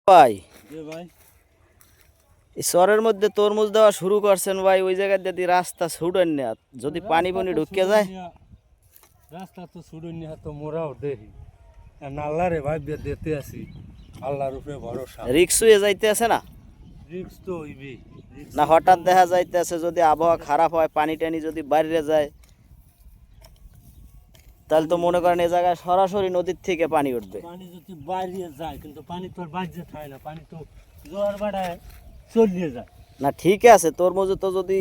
ভাই ভাই এই শহরের মধ্যে তরমুজ দেওয়া শুরু করছেন ভাই, ওই জায়গায় যদি রাস্তা ছুটেন না, যদি পানি পানি ঢুকে যায় রাস্তা তো ছুটেন না, তো মোরাও দেখি আল্লাহরে ভাই দিতে আসি, আল্লাহর উপরে ভরসা। রিক্স হয়ে যাইতে আছে না, রিক্স তো হইবি না হঠাৎ দেখা যাইতে আছে যদি আবহাওয়া খারাপ হয়, পানি টানি যদি বাইরে যায়, তাহলে তো মনে করেন এই জায়গায় সরাসরি নদীর থেকে পানি উঠবে। পানি যদি বাইরে যায়, কিন্তু পানি তো বাইরে থাকে না, পানি তো জোয়ার বাড়ায় চলিয়ে যায় না ঠিক আছে, তরমুজে তো যদি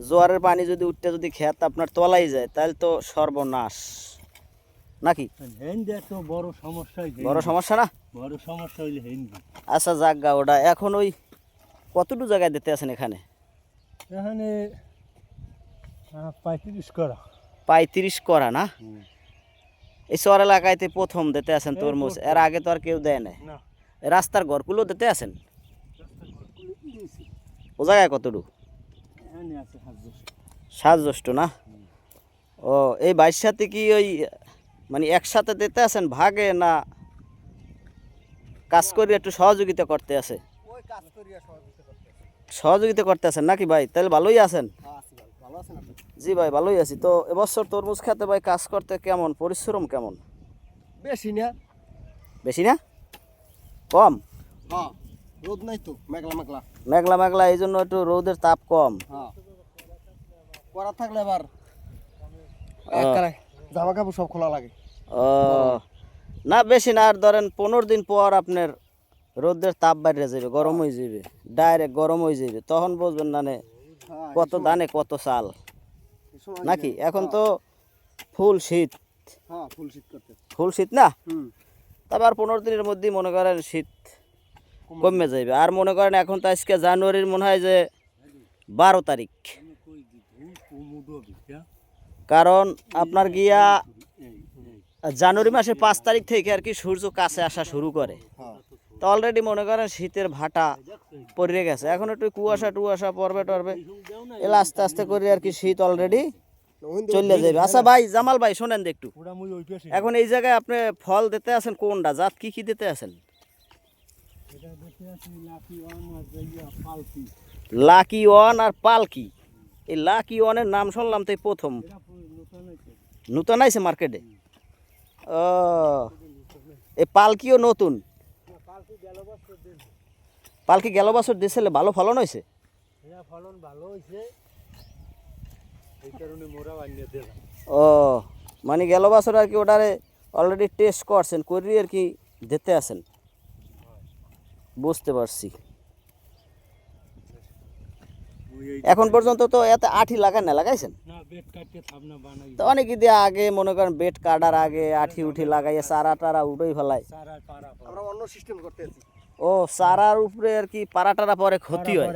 জোয়ারের পানি যদি উঠতে যদি খেত আপনার তলাই যায়, তাহলে তো সর্বনাশ নাকি? হেন্দি তো বড় সমস্যা, বড় সমস্যা না, বড় সমস্যা হইলে হেন্দি। আচ্ছা জাগা ওটা এখন ওই কতটুকু জায়গায় দিতে আছেন এখানে? এখানে 35 করা। 35 করা না? এই চর এলাকায় প্রথম দিতে আছেন তরমুজ, এর আগে তো আর কেউ দেয় না। রাস্তার ঘরগুলো দিতে আছেন ও জায়গায় কতটুকু? 7 জ্যৈষ্ঠ না? ও এই 22 সাথে কি ওই মানে একসাথে দিতে আছেন ভাগে, না কাজ করে একটু সহযোগিতা করতে আছে? সহযোগিতা করতে আছেন নাকি ভাই? তাহলে ভালোই আছেন। জি ভাই ভালোই আছি। তো এবছর তরমুজ খেতে ভাই কাজ করতে কেমন, পরিশ্রম কেমন? বেশি না। বেশি না, কম? হ্যাঁ, রোদ নাই তো, মেঘলা মেঘলা মেঘলা মেঘলা, এই জন্য একটু রোদের তাপ কম। হ্যাঁ, করা থাকলে আবার জামা কাপড় সব খোলা লাগে। ও না, বেশি না, আর ধরেন 15 দিন পর আপনার রোদের তাপ বাইরে যাবে, গরম হয়ে যাবে, ডাইরেক্ট গরম হয়ে যাবে, তখন বুঝবেন না কত দানে কত চাল নাকি? এখন তো ফুল শীত। হ্যাঁ, ফুল শীত করতে, ফুল শীত না? তারপর 15 দিনের মধ্যেই মনে করেন শীত কমে যাবে। আর মনে করেন এখন তো আজকে জানুয়ারির মনে হয় যে 12 তারিখ, কারণ আপনার গিয়া জানুয়ারি মাসের 5 তারিখ থেকে আর কি সূর্য কাছে আসা শুরু করে। তো অলরেডি মনে করেন শীতের ভাটা পড়ে গেছে, এখন একটু কুয়াশা টুয়াশা পড়বে টরবে, এলা আস্তে আস্তে করে আর কি শীত অলরেডি চলে যাবে। আচ্ছা ভাই জামাল ভাই শোনেন একটু, এখন এই জায়গায় আপনি ফল দিতে আছেন কোনটা জাত, কি কি দিতে আছেন? লাকি ওয়ান আর পালকি। এই লাকি ওয়ানের নাম শুনলাম তো প্রথম, নতুন আইছে মার্কেটে। ও এই পালকিও নতুন? পালকি গেল বছর দিয়েছিল, ভালো ফলন হয়েছে? ফলন ভালো হয়েছে, এই কারণে মোরা আনিয়ে দিলাম। ও মানে গেল বছর আর কি ওটারে অলরেডি টেস্ট করছেন, করি আর কি দিতে আছেন, বুঝতে পারছি। এখন পর্যন্ত তো এত আঠি লাগান না, লাগাইছেন? তো অনেকে দিয়ে আগে মনে করেন বেড কাটার আগে আঠি উঠি লাগাইয়া চারা টারা উঠেই ফেলায়। আমরা অন্য সিস্টেম করতে আছি। ও চারার উপরে আর কি পাড়া টারা পরে ক্ষতি হয়,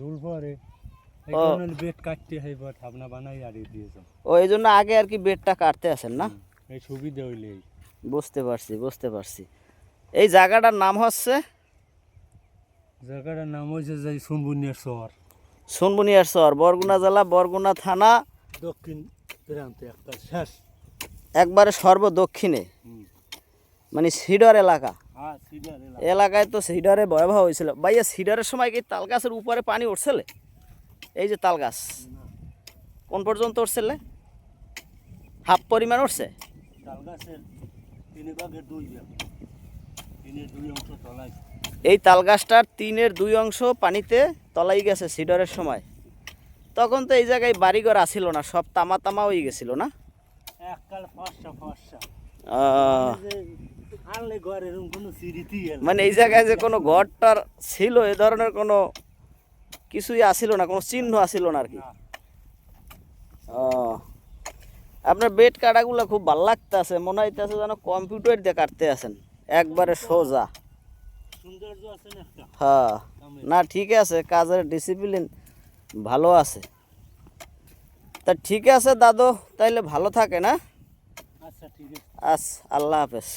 ধুল পরে, বেড কাটতে হয়, ভাবনা বানাই আর দিয়েছে। ও এই জন্য আগে আর কি বেডটা কাটতে আছেন না? এই সুবিধা হইলে। বুঝতে পারছি বুঝতে পারছি। এই জায়গাটার নাম হচ্ছে? জায়গাটার নাম হচ্ছে যে সুনবুনিয়ার শহর। সুনবুনিয়ার শহর, বরগুনা জেলা, বরগুনা থানা, দক্ষিণ প্রান্তে একটা শেষ, একবারে সর্বদক্ষিণে, মানে সিডর এলাকা। এলাকায় তো সিডারে ভয়াবহ হয়েছিল ভাইয়া। সিডারের সময় কি তাল গাছের উপরে পানি উঠছিল? এই যে তাল গাছ কোন পর্যন্ত উঠছিল? হাফ পরিমাণ উঠছে? এই তাল গাছটার 3/2 অংশ পানিতে তলাই গেছে সিডরের সময়। তখন তো এই জায়গায় বাড়িঘর আসিল না, সব তামা তামা হয়ে গেছিল না? মানে এই জায়গায় যে কোনো ঘরটার ছিল এ ধরনের কোনো কিছুই আসিল না, কোনো চিহ্ন আসিল না আর কি। আপনার বেড কাটাগুলো খুব ভালো লাগতেছে, মনে হইতেছে যেন কম্পিউটার দিয়ে কাটতে আছেন, একবারে সোজা। হ্যাঁ না ঠিক আছে, কাজের ডিসিপ্লিন ভালো আছে। তা ঠিক আছে দাদু, তাইলে ভালো থাকে না? আচ্ছা ঠিক আছে, আচ্ছা আল্লাহ হাফেজ।